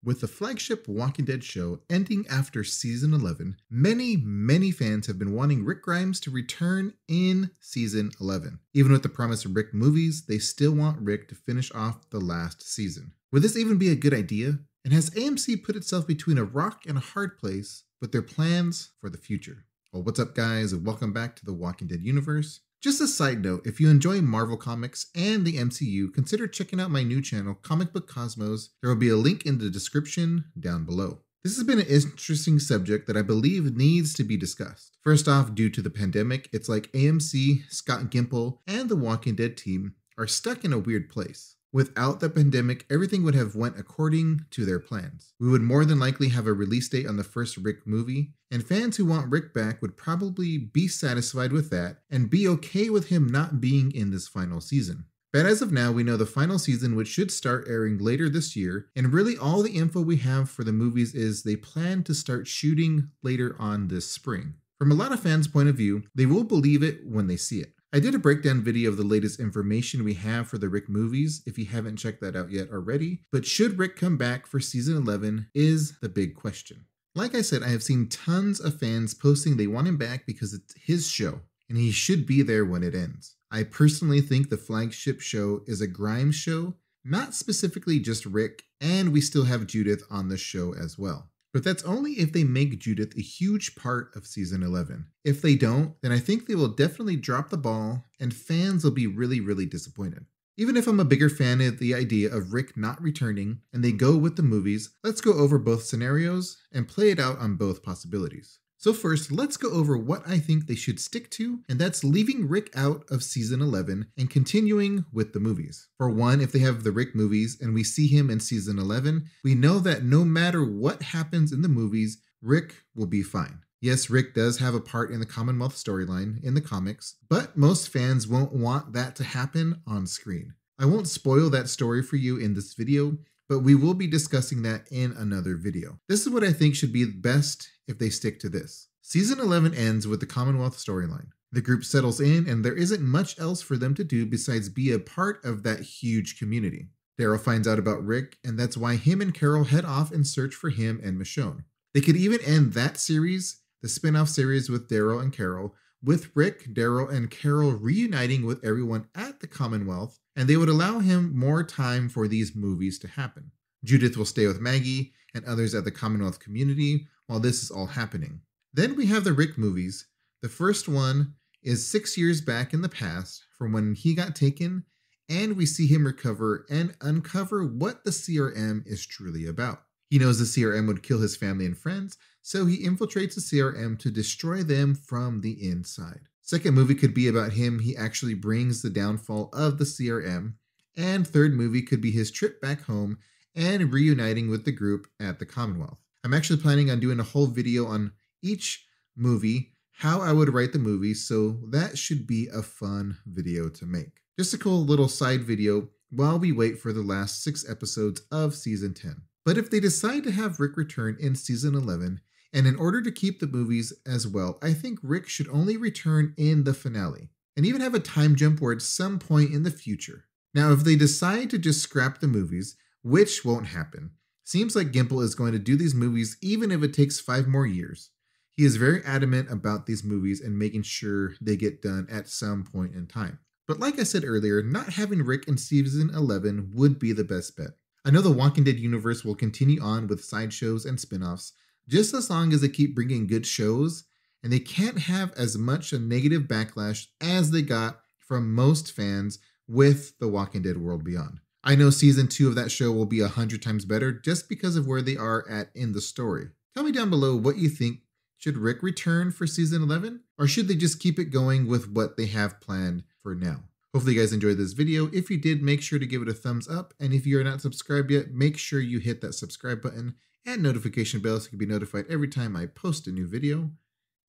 With the flagship Walking Dead show ending after season 11, many fans have been wanting Rick Grimes to return in season 11. Even with the promise of Rick movies, they still want Rick to finish off the last season. Would this even be a good idea? And has AMC put itself between a rock and a hard place with their plans for the future? Well, what's up guys, and welcome back to the Walking Dead universe. Just a side note, if you enjoy Marvel Comics and the MCU, consider checking out my new channel, Comic Book Cosmos. There will be a link in the description down below. This has been an interesting subject that I believe needs to be discussed. First off, due to the pandemic, it's like AMC, Scott Gimple, and the Walking Dead team are stuck in a weird place. Without the pandemic, everything would have went according to their plans. We would more than likely have a release date on the first Rick movie, and fans who want Rick back would probably be satisfied with that and be okay with him not being in this final season. But as of now, we know the final season, which should start airing later this year, and really all the info we have for the movies is they plan to start shooting later on this spring. From a lot of fans' point of view, they will believe it when they see it. I did a breakdown video of the latest information we have for the Rick movies, if you haven't checked that out yet already, but should Rick come back for season 11 is the big question. Like I said, I have seen tons of fans posting they want him back because it's his show, and he should be there when it ends. I personally think the flagship show is a Grimes show, not specifically just Rick, and we still have Judith on the show as well. But that's only if they make Judith a huge part of season 11. If they don't, then I think they will definitely drop the ball and fans will be really disappointed. Even if I'm a bigger fan of the idea of Rick not returning and they go with the movies, let's go over both scenarios and play it out on both possibilities. So first, let's go over what I think they should stick to, and that's leaving Rick out of season 11 and continuing with the movies. For one, if they have the Rick movies and we see him in season 11, we know that no matter what happens in the movies, Rick will be fine. Yes, Rick does have a part in the Commonwealth storyline in the comics, but most fans won't want that to happen on screen. I won't spoil that story for you in this video, but we will be discussing that in another video. This is what I think should be best if they stick to this. Season 11 ends with the Commonwealth storyline. The group settles in and there isn't much else for them to do besides be a part of that huge community. Daryl finds out about Rick, and that's why him and Carol head off and search for him and Michonne. They could even end that series, the spin-off series with Daryl and Carol, with Rick, Daryl, and Carol reuniting with everyone at the Commonwealth, and they would allow him more time for these movies to happen. Judith will stay with Maggie and others at the Commonwealth community while this is all happening. Then we have the Rick movies. The first one is 6 years back in the past from when he got taken, and we see him recover and uncover what the CRM is truly about. He knows the CRM would kill his family and friends, so he infiltrates the CRM to destroy them from the inside. Second movie could be about him. He actually brings the downfall of the CRM. And third movie could be his trip back home and reuniting with the group at the Commonwealth. I'm actually planning on doing a whole video on each movie, how I would write the movie, so that should be a fun video to make. Just a cool little side video while we wait for the last 6 episodes of season 10. But if they decide to have Rick return in season 11, and in order to keep the movies as well, I think Rick should only return in the finale, and even have a time jump where it's some point in the future. Now, if they decide to just scrap the movies, which won't happen, seems like Gimple is going to do these movies even if it takes 5 more years. He is very adamant about these movies and making sure they get done at some point in time. But like I said earlier, not having Rick in season 11 would be the best bet. I know the Walking Dead universe will continue on with sideshows and spin-offs, just as long as they keep bringing good shows, and they can't have as much a negative backlash as they got from most fans with The Walking Dead World Beyond. I know season 2 of that show will be 100 times better just because of where they are at in the story. Tell me down below what you think. Should Rick return for season 11? Or should they just keep it going with what they have planned for now? Hopefully you guys enjoyed this video. If you did, make sure to give it a thumbs up. And if you're not subscribed yet, make sure you hit that subscribe button and notification bell so you can be notified every time I post a new video.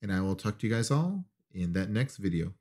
And I will talk to you guys all in that next video.